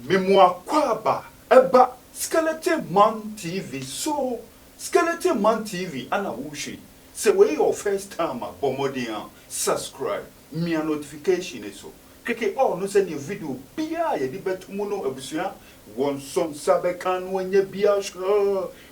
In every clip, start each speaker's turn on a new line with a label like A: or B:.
A: Memoir Kwaba, Eba, Skeleton Man TV, so Skeleton Man TV, Anna Wushi. Say, where your first time at Bomodian, subscribe, me a notification is so. Keke, oh, no send your video, Bia, ye debate mono, Abusia, one son Sabekan when ye Bia,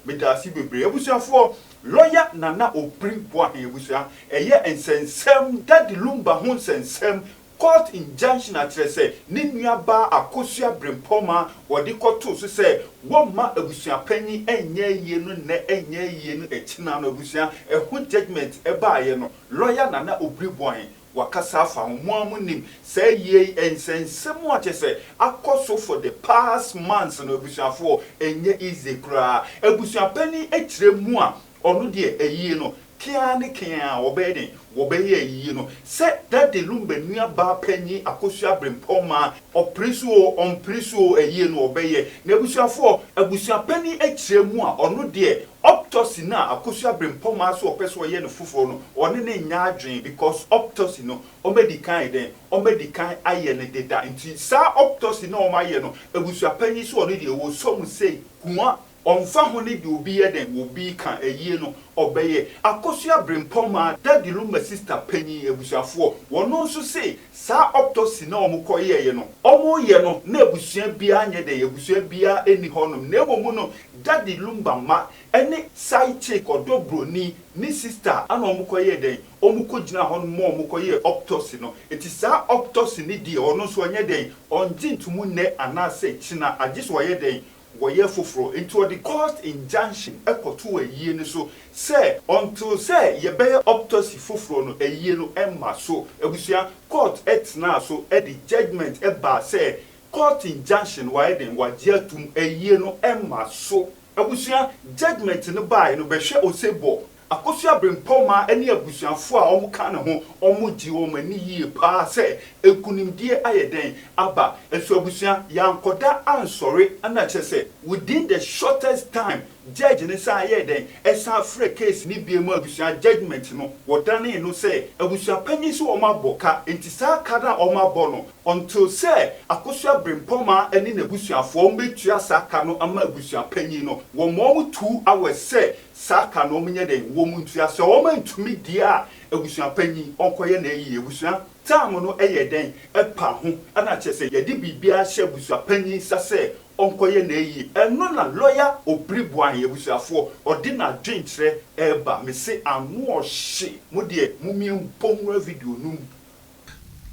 A: Medasi Bebre, Abusia for lawyer Nana o bring boy, Abusia, a year and send some that the Lumba Hons and some. Court injunction at say, Ninya ba akosia brempoma, or the court to say, one ma abusia penny, and ye yenu ne enye yenu etina no busia, a good judgment, a bayeno, lawyer Nana Obriboy, Wakasa found one say ye and send somewhat say, a cost for the past months and abusia for, and ye easy cry, a busia penny, a tremua, or no dear a yeno. Kiani kia obedi wobeye yino se that the lumbe nua ba panyi akosua brempoma opriso on priso eye no obeye na abusuafo abusua pani ekiremu a ono de optosi na akosua brempoma so opeso ye no fufo no one ne nya adwen because optosi no omedi kan den omedi kan aye ne deda nti sa optosi na omaye no abusua pani so ono de wo so mu sei kuma onfa honi de obi eden obi kan eyie no obeye akosua brempoma daddy lumba sister panyi ebusuafo wono nso say sa optosi na omukoye ye no omoye no na ebusua bia anye de ebusua bia eni honum na ebomu no daddy lumba ma ene side check odobroni ni sister ana omukoye den omukogina honum mo omukoye optosi no eti sa optosi ni die ono so anye den onjintumu ne anase china agis woye den woye foforo into the court injunction ekoto ayie ni so say until say ye be optosi foforo no ayie no emma so ebusia court etna so e the judgment e ba say court injunction why den wagye atum ayie no emma so ebusia judgment no buy no be hwe osebo akosua brempoma ene abusuafo a omuka ne ho omugi o mani yie pa se ekunimdie ayeden aba esu abusua yankoda ansori ana chese within the shortest time judge ne sa ayeden esa free case ni biemu abusua judgment no wodane no se abusua panyi so omaboka entisa kada omabo no until say akosua brempoma ene na abusuafo ombetua saka no ama abusua panyi no wo mo 2 hours say saka no menye den wo muntua se o mantumi dia abusua panyi onkoye na eyi abusua time no eyeden epa ho ana chese yedi bibia hye abusua panyi sase onkoye na eyi eno na lawyer obriboan abusuafo odina dwentre eba me se anu ohye mo de mumie mpomwa video num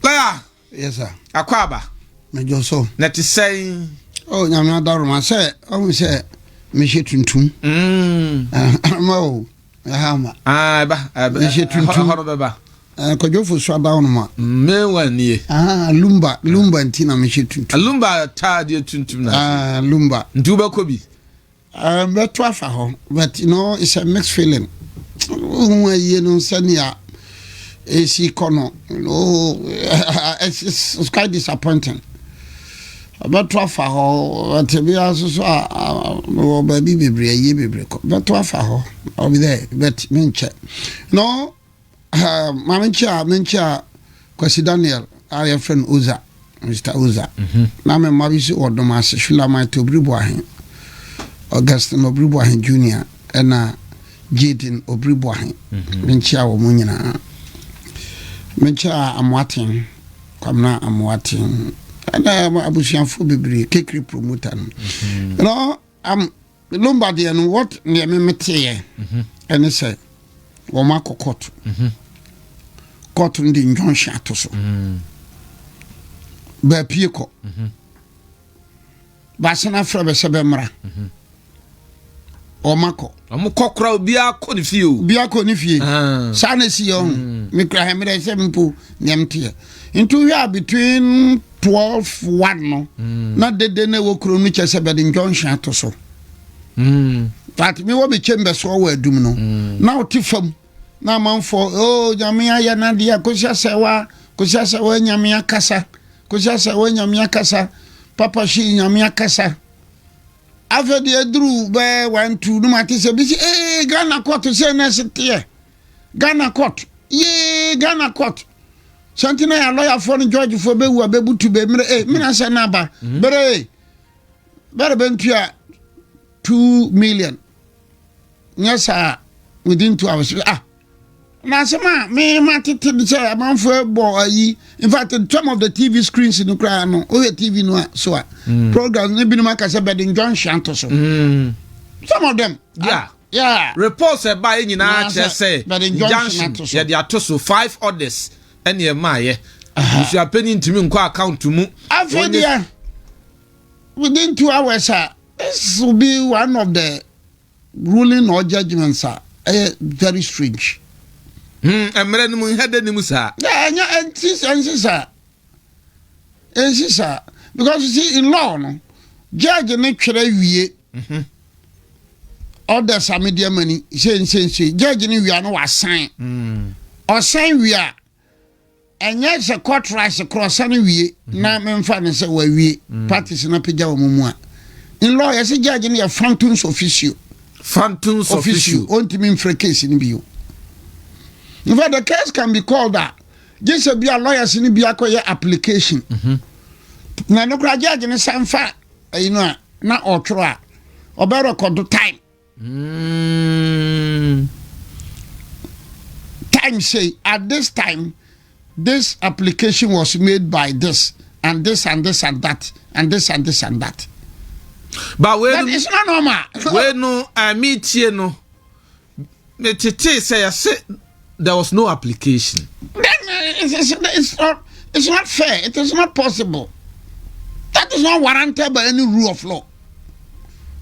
B: lawyer
C: yes sir
B: akwaba
C: me joso
B: na te say
C: oh nyame adaro ma say o say me hye tuntum ma o hama
B: ba
C: me hye tuntum
B: horo beba
C: kojofo so down ma
B: me wanie
C: lumba ntina me hye tuntum
B: lumba ta de tuntum na
C: lumba
B: nduba kobi
C: beto afa ho but you know it's a mixed feeling you know sania esi kono you know it's quite disappointing beto afa ho tebia so so baby bebre ko beto afa ho I'll be there but menche no mencha kwasi Daniel our friend Uza Mr. Uza na me mabisi odoma se shula my to bribo ahen Augustine Obribo ahen Junior na Jaden Obribo ahen mencha wo munyina mencha amwaten kwamna amwaten na abusianfo bebre kekri promoter no Lombardy and what near me mete and say wo makokot court ndi injunction atoso ba pieko ba sana fra be sebemra o mako
B: omukokra obia ko ni fie
C: sana si yo me kra hemre se mpo nyamte into we are between 12-1 no na dede na wo kro nu chese be injunction atoso that me wo be chamber so wa adum no na otifam na manfo oh nyamia ya na dia kosia sewa nyamia kasa kosia sewa nyamia kasa papa shi nyamia kasa afedi edru be 1 2 no mate se bi Ghana court se na sete Ghana court Ghana court santina ya lawyer for George for be wu abebutu be mre mina se na ba bere better been 2 million. Yes, sir. Within 2 hours. Now, some me to say a man for a boy. In fact, some of the TV screens in Ukraine, TV no so programs, maybe no matter bedding John Shantos. Some of them, yeah.
B: Reports by in say Junction, yeah, they are to 5 orders, and your my, if you are paying to me, account to me. I feel within 2 hours, this will be one of the ruling or judgments, very strange. I'm ready to head the Musa.
C: Yeah, and sister. Because you see, in law, no, judge and actually, order some media money, say, judge and we are no assign. Or sign we are. And yes, a court rise across any we, now men fan and say, where we practice in a pijama mumma. In law, as a judge and your phantoms official. Phantoms official, on to mean for a case in view. In fact, the case can be called that. Just be a lawyer's in the application. Now, no graduate in some fact, you know, not or try or better call the time. Time say at this time, this application was made by this and this and this and that and this and this and that.
B: But when
C: it's not normal.
B: When no, I meet you no. Me tete say I said. There was no application.
C: Then it's not fair. It is not possible. That is not warranted by any rule of law.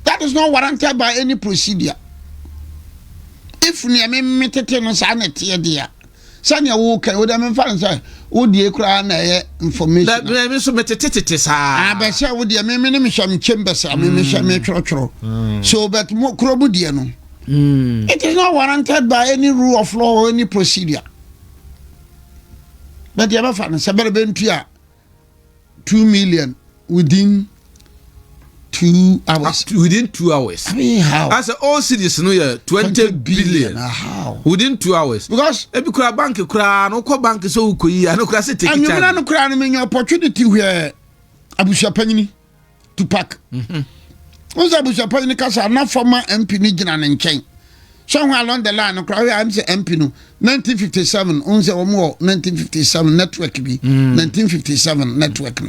C: That is not warranted by any procedure. If we are meeting on sanity, dear, Sanya Walker would have been found, sir, would you cry information?
B: That may so metatitis.
C: I bet say would you mean chambers, I mean, so, but more crobudiano. It is not warranted by any rule of law or any procedure. But you ever found a 2 million within 2 hours.
B: Within 2 hours.
C: I mean, how?
B: As all cities know, 20 billion.
C: How?
B: Within 2 hours.
C: Because
B: every bank no bank so kuyi, no crazy take it.
C: And you no cry mean opportunity where Abusha Penny to pack. Once Abusha Penny Casa, not former MP Nijan and Chain. Somewhere along the line, I'm say MP no 1957, once or more 1957 network be 1957 network.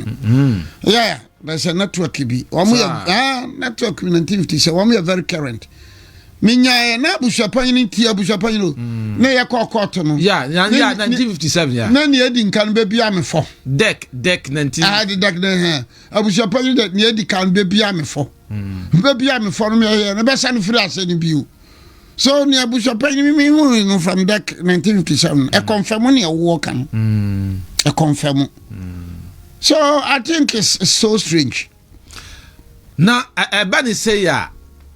C: Yeah, there's a network be. Network 1957. One are very current. Minya na bushapani ti abushapani no. Na ye court no.
B: Yeah, 1957 yeah.
C: Na ne edi nkan be bia me fo.
B: Deck 19.
C: The deck na abushapani that ne edi kan be bia me fo. Be bia me fo no me na be san free ase ni biu. So ne abushapani me hu from deck 1957. E confirm ne wo kan. E confirm. So I think it's so strange.
B: Na Ebani say ya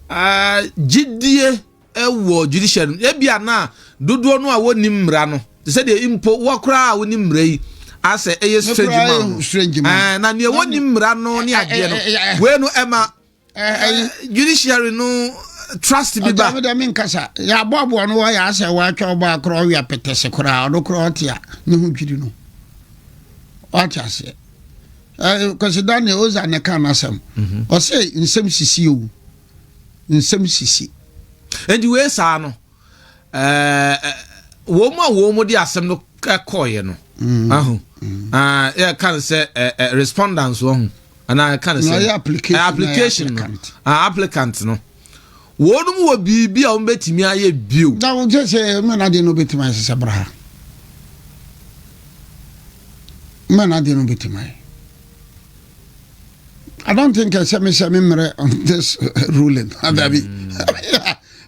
B: jidie ewo judicial ebia na dodo no a woni mmra no say the impo wakra a woni mmra yi ase eye strange man na ne woni mmra no ne ade no we no ema judiciary no trust bi ba
C: da min kasa ya bobo no ya ase wa twa ba kro wi apetese kra no kro tia ne hu dwiri no acha se consider ne oza ne kan asem o say nsem sisi o nsem sisi
B: endi we sa no wo mo di asem no koye no ahu ya kan say respondents wo hu ana kan say application no applicant no wo no wo bibi a wo betimi aye bio
C: na wo je say me na de no betimi asese bra me na de no betimi I don't think I said on this ruling,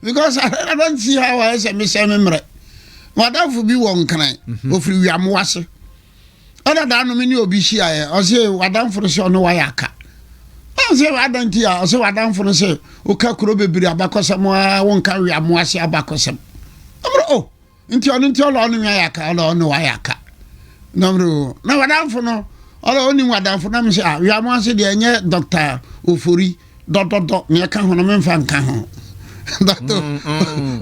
C: because I don't see how I said what that would be one kind of free Yamwase. Other than many obishia, or say, what down for the show no wayaka. I say, I don't hear, or say, what down for the say, Oka Kurobe Abacosam, won't carry Amwasi Abacosam. Oh, into your on Yaka, or no Wayaka. No, what down for no. All only what down for them say, we are once the Doctor Ufuri, Doctor, near Kahon, fan Kahon. Doctor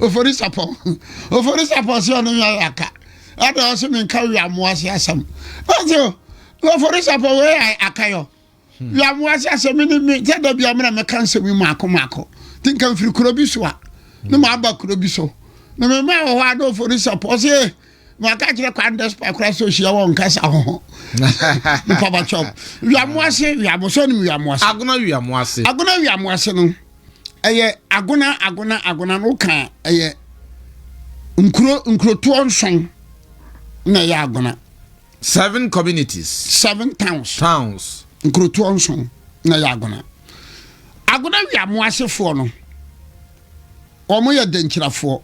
C: Ufuri Sapo, Ufuri Sapo, son of Yaka. I also mean carry a moasi some. But you, Ufuri Sapo, where I akayo. Wiamoase asemi ni te da bia me kanse mi mako tinka mfiri kurobi so a ne ma aba kurobi so na me ma ho ado for support say ma ka kire kwanda spa kra so hia won kasa ho papa chop wiamoase wiamoso ni wiamoase agona wiamoase no eye agona no kan eye nkro to onson na ya agona
B: 7 communities
C: 7 towns nkroto onson na ya agona wiamoasefo no omo ya danchirafo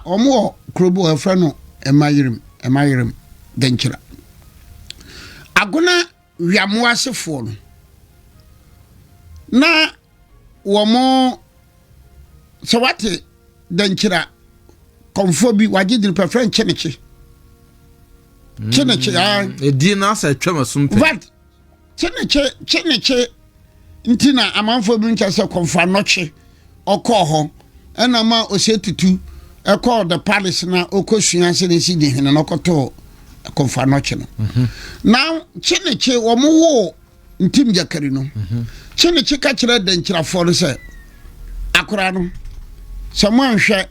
C: omo krobo afra no emayirim danchira agona wiamoasefo no na womo sawate danchira konfo bi wagidiri prefer cheneche
B: edina sa twema sumpe
C: but cheneche ntina amanfo bi ncha se konfa noche okoho ena ma osetutu eko the palace na okosua se ne si de hene no koto konfa noche no now cheneche wo mo wo ntim jakari no cheneche ka kire danchira for se akora no someone hwe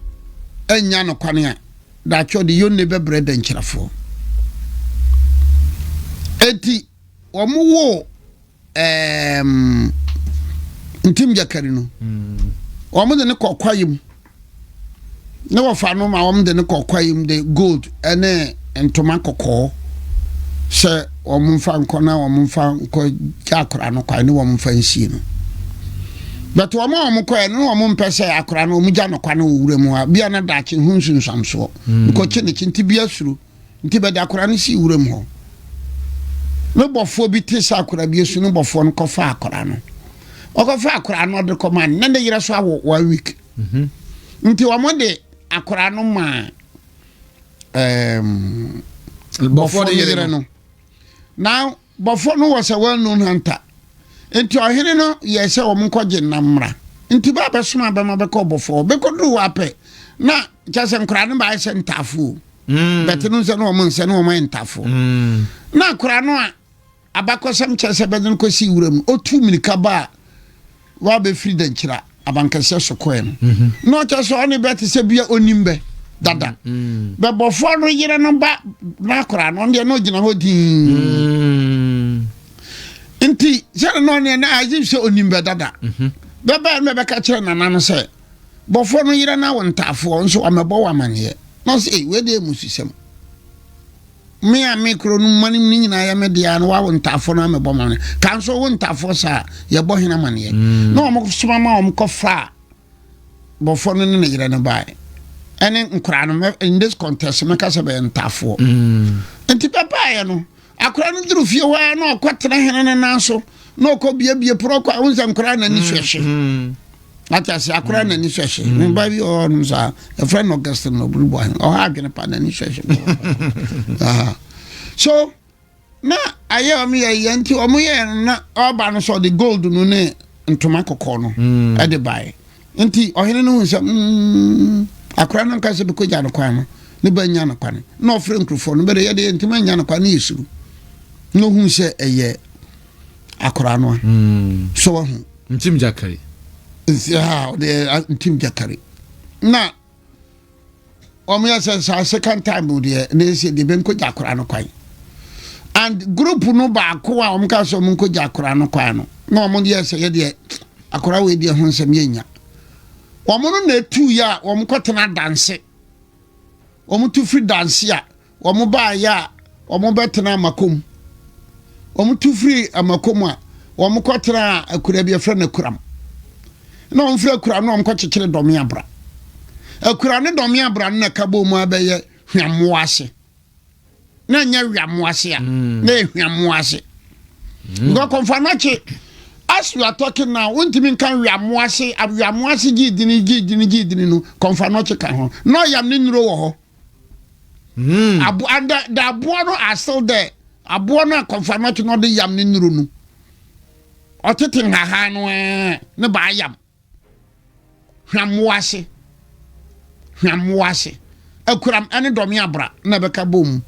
C: anya no kwane a da cho de yonne bebre danchira for eti omuwo ntim jakari no omude ne kokwayim ne wofa no ma omude ne kokwayim de gold ene entoma kokko se omumfa nkona omumfa nko jakora no kwa ne omumfa nsie no but omumko ene omumpese akora no omugya no kwa no wuremu a bia na dache hunsunsamso ko chene chinti bia suru nti be da akora no si wuremu ho no bofo bi tisa akora bi esu no bofo no kofa akora no okofa akora no de command na de yire so awo 1 week nti wo mo de akora no ma bofo de yire no now bofo no was a well known hunter nti ohene no yese wo mkoje namra nti ba besoma ba ma be ko bofo be ko du wape na chase nkora no ba ise ntafo betinu se no wo nse no wo ntafo na akora no a abakosam chese bedin ko si wuram otu milika ba wa be free danchira abankase sokwe no chese oni beti se bia onimbe dada be bofo no yire no ba na akora no de no gina ho din nti se no ne na aji se onimbe dada be ba me be ka kire nana no se bofo no yire na wontafo nso amebo wa mane no se we de mususem me a mikro no mani nyina ya media no wa wontafo no amebo mane kan so wontafo sa ye bo hena mane no mo soma ma om kofa bofo no ne yire no bai ene nkura no in this contest me ka se be ntafo enti papa ya no akura no duru fie wa no kwatena hene na so no ko bie pro kwa unza nkura na ni hwehwe ati ase akura na ni hwehwe me ba bi o no sa a friend Augustine no buru boy o ha adwene pa na ni hwehwe so na aye o me ye nti o mo ye na oba no so the gold no ne ntoma kokko no e de bai nti o hene no hu se akura no ka se be ko ja no kwan no ne ba nya no kwan no ofre nkrofo no be de ye de ntima nya no kwan yesuru no hu se eye akura no so wa hu
B: ntim jakari
C: yeah de ntim jakari na o me say second time de ne se de ben ko jakura no kwan and group no ba ko a o mka so mun ko jakura no kwan no na o mo de say de akura we de hu nsem yenya o mo no na tu ya o mo kwetena dance o mo tu free dance ya o mo ba ya o mo betena makom o mo tu free amakom a o mo kwetena akura bi afra na kuram na on free kuram na o mo kwekekere domi abra akura ne domi abra na kabo mu abaye hwamoase na nya hwamoase a na hwamoase ngo konfanache as you are talking now untimi kan hwamoase gidini no konfanache kan ho no yam ne nuro wo ho abu anda da abu no are still there abu no konfanache no de yam ne nuro no otetin ha no ne ba yam hwamoase akuram ene domi abra na beka bom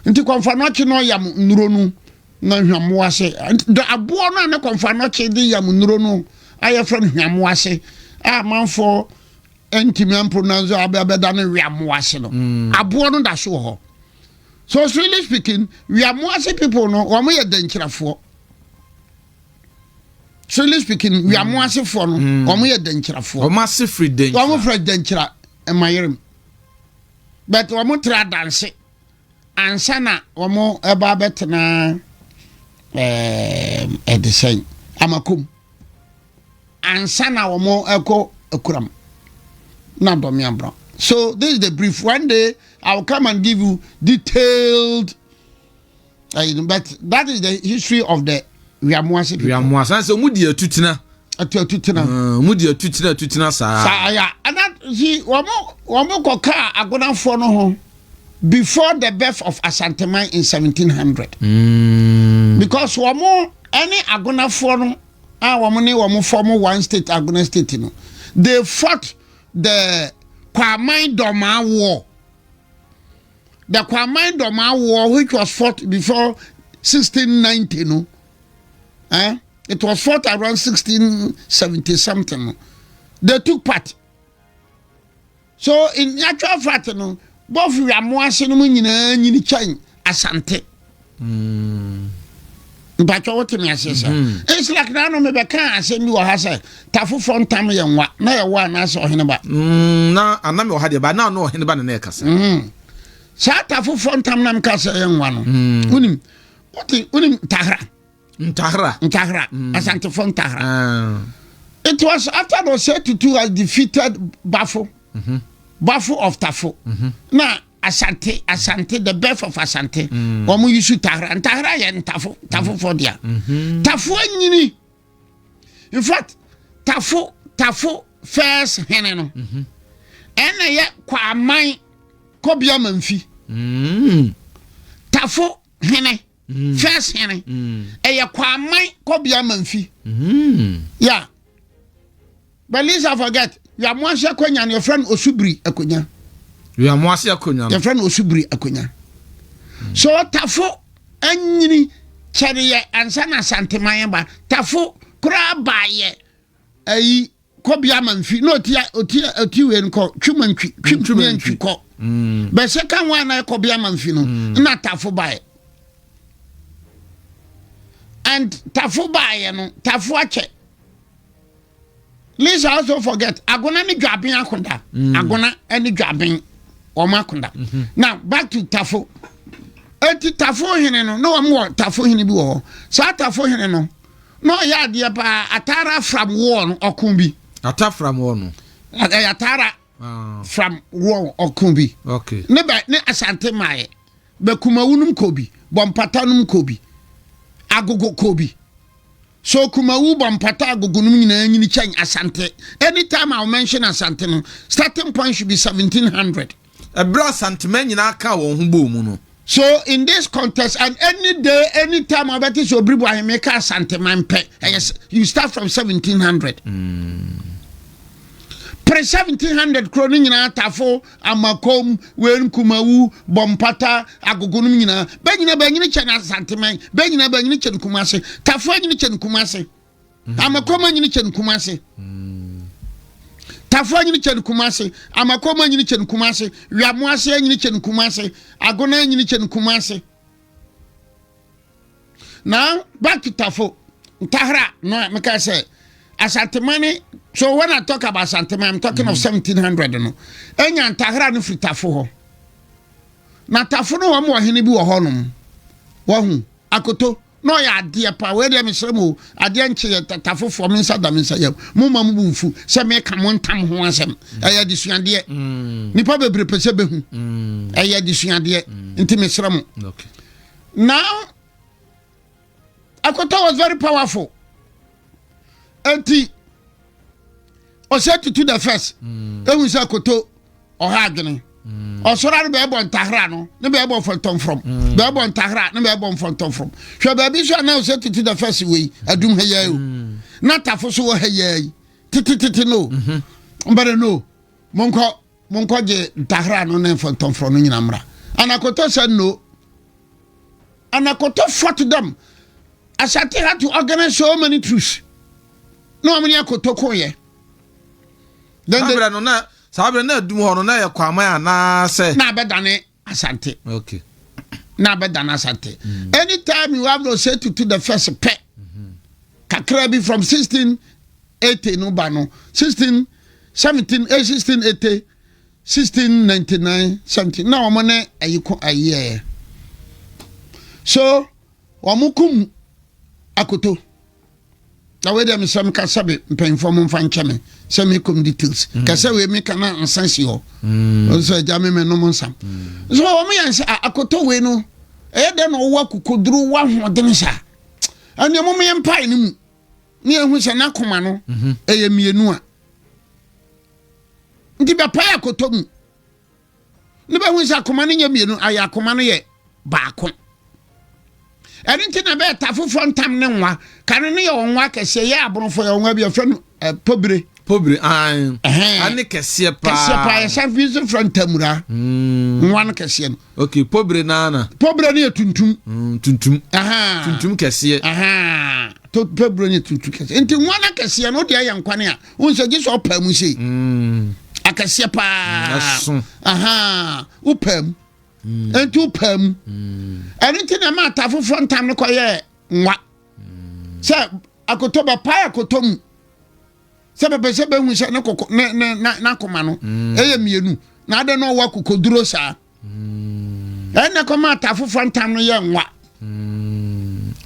C: nti konfanache no yam nuro no na hwamoase the abo no na konfa no chede yam nuro no aye friend hwamoase a manfo entimian pronounce abeda no hwamoase no abo no da so ho. So really speaking, hwamoase people no omo ye danchirafo. Really speaking, hwamoase fo no omo ye danchirafo.
B: Omo se free danchira.
C: Omo free danchira emayerem. But omo tra dance ansana omo eba betena edisen amakum ansana omo eko akuram na do me abro. So this is the brief. One day I will come and give you detailed but that is the history of the Wiamuase people.
B: Wiamuase so mudi atutina mudi atutina sa
C: ya and that see womo koka agonafo no ho before the birth of Asanteman in 1700. Because womo any agonafo no womo ne womo form one state agona state no, they fought the Kwamai Doma War. The Kwamai Doma War, which was fought before 1690, no? It was fought around 1670 something. No? They took part. So in actual fact, no, both Wiamuase no nyini chan Asante. But what me say, it's like now no me be kan asem bi wo ha say tafo from tam ye nwa na ye wa na so ohene ba
B: na aname wo ha de ba na no ohene ba na e kasa
C: sa tafo from tam na mka say ye nwa no unim tahra Asante from tahra. It was after the Setutu has defeated Bafo of Tafo. Now Asante, the birth of Asante. Omo yusu tahra and tahra yen tafo for dia. Tafo nyini. In fact, tafo first hene no. Ena ye Kwamai kobia manfi. Tafo hene. First hene. Eye Kwamai kobia manfi. Yeah. But let's forget, you are Mwase Akonya and your friend Osubri Akonya.
B: You are Mwase Akonya.
C: Your friend Osubri Akonya. So Tafo anyini cheriye ansana Asanteman Tafo kura baye ayi kobia manfi no oti we nko twumantwi ko. But second one na kobia manfi no na Tafo baye. And Tafo baye no Tafo ache. Let's also forget agona ni dwabin akonda. Agona any dwabin omakunda. Now back to Tafo. Eti Tafo hene no am Tafo hene bi wo. Sa Tafo hene no ya de pa atara from war no okumbi.
B: Atara from war no.
C: Atara from war okumbi.
B: Okay.
C: Ne Asante mae. Be kumawunum kobi, bompatanum kobi. Agogo kobi. So Kumawu Bompata Gugunum nyini chen Asante. Anytime I'll mention Asante no, starting point should be 1700.
B: A brass Asanteman nyina ka won ho bo mu no.
C: So in this context, and any day, anytime I bet so bribu I make Asanteman pe. You start from 1700. Pre 1700 kroni nyina Tafo amakom wen Kumawu Bompata agogunum nyina benyina chen Asanteman benyina chen Kumase Tafo nyina chen Kumase amakom nyina chen Kumase Tafo nyina chen Kumase amakom nyina chen Kumase Wiamuase nyina chen Kumase agona nyina chen Kumase. Now back to Tafo Tahra no make I say Asanteman. So when I talk about Asanteman, I'm talking of 1700 no. Enya Tahra no free Tafo ho. Na Tafo no wa hene bi wo ho no. Wa hu akoto no ya ade pa we de mesremo ade nche Tafo fo me nsa da me nsa yam. Mo ma mo bufu se me ka mo ntam ho asem. Eya disuade. Nipa bebre pese be hu. Eya disuade. Nti mesremo.
B: Okay.
C: Now akoto was very powerful. Enti Osetutu the first. Ehun se akoto oha adwene. Osora no be bon Tahra no, ne be bon fontom from. Be bon Tahra, ne be bon fontom from. Hwe ba bi so na Osetutu the first we adum heya o. Na Tafo so heya yi. Titi no. Mbare no. Monko je Tahra no ne fontom from no nyina mra. Anakoto said no. Anakoto fought them. Asante had to organize so many troops. No many akotoko ye. Then
B: Sabra no na Sabra na dum ho no na ye kwama na say
C: na bedane Asante.
B: Okay.
C: Na bedane Asante. Anytime you have to say to the first pet. Kakra bi from 1680 no ba no 1617 1680 1699 something na omo na ayiko aye so omukum akoto na we dem sam ka sabe mpenfo mo mfa ncheme semi com details ka se we me kana ansansi ho so jame me no mo nsam so omo yan akoto we no de no wa kokoduru wa hoden sa ani omo me mpai ni mu ni ehu se na koma no eye mienu a ndi be pa akoto mu ni be hu se akoma ni nya mienu aya akoma no ye baako enti na be tafofo ntam ne nwa kan ne ye onwa kese ye abronfo ye onwa bi afa no pobre
B: ani kese pa
C: ye sa vision from tamura nwa no kese no
B: okay pobre na
C: pobre ne tuntum
B: tuntum kese
C: to pobre ne tuntum kese enti nwa na kese no de ye nkwane a unse gi so pa mu sei akese pa upam enti upam enti na ma tafofo ntam ne koye nwa se akotoba pa akotom se bebe hu se ne kokko na koma no eye mienu na ade no wa kokoduro sa ene ko ma tafofo ntam no ye nwa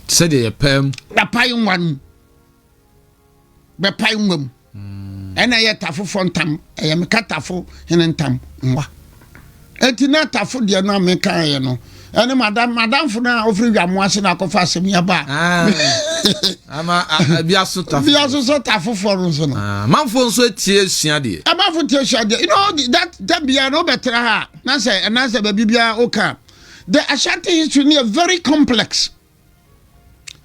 B: se de ye pam
C: da pai nwa no be pai nwam ene ye tafofo ntam eye me katafo hene ntam nwa enti na tafo de na me kan ye no ene madam funa ofri wiamoase na akofa asem ya ba
B: ama biaso
C: so tafo for so no
B: manfo nso etie sua de
C: manfo tie sua de you know that bia no better ha na say ba bibia oka the Ashanti history is very complex,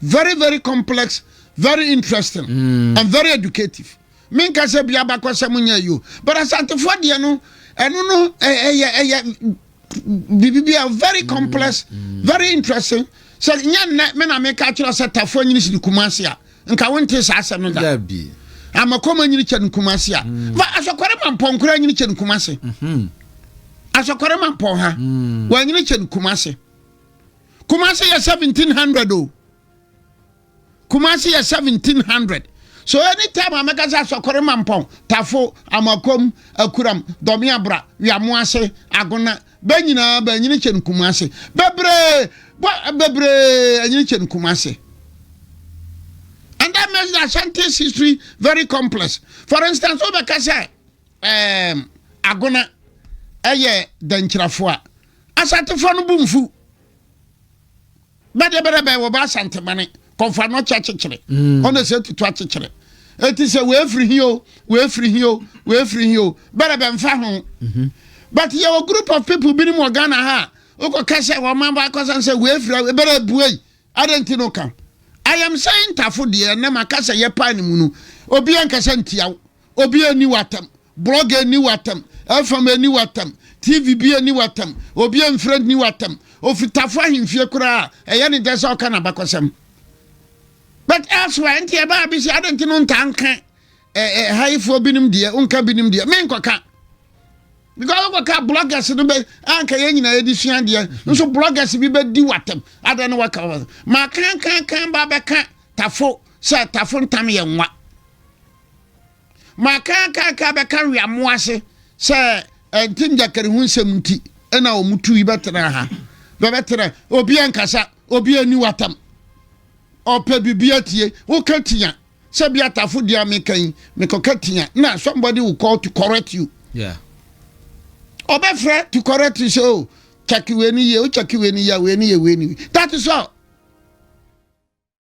C: very complex, very interesting and very educative. Men ka say bia ba kwasem nya you but Ashanti for de no eno no bibia very complex, very interesting. So nya me na me ka kira say tafo nyini si Kumasi a nka wonte sa asem no da
B: bi
C: amakoma nyini che Kumasi a va asokore mampon kura nyini che Kumasi asokore mampon ha wa nyini che Kumasi ya 1700 o Kumasi ya 1700. So anytime ameka say asokore mampon tafo amakom akuram domiabra wiamoase agona banyina banyini che Kumasi bebre anyini che Kumasi. And that makes the Ashanti's history very complex. For instance, Obeka say agona eye danchirafo a Asantefo no bumfu bede wo ba Asante mane konfa no chachechire ono se tutu achechire eti se we free here bede mfa ho but your group of people bi ni mo Ghana ha oko kase wo man ba kosan say we free bede buai adenti no kan. I am saying tafo de na makasa ye pa ni mu no obi an kasa ntia obi ani watam blogger ni watam FM ni watam TV bi ni watam obi an friend ni watam ofitafo ahimfie kura eye ne desa oka na bakosam but elsewhere ntia ba bi si adenti no ntanka haifo binim de unka binim de men koka because we ka bloggers no be anka ye nyina edisua de nso bloggers bi be di watam ada no waka ma kan ba be kan tafo se tafo ntam ye nwa ma kan be kan wiamoase se entinja kare hu nsɛmti ena omutu yi betena ha be betena obi ankasa obi ani watam opa bibia tie wo katia se bia tafo dia mekan me kokatia na somebody will call to correct you.
B: Yeah.
C: Obefre to correct you, so check you any year, check you any year, any year. That is all.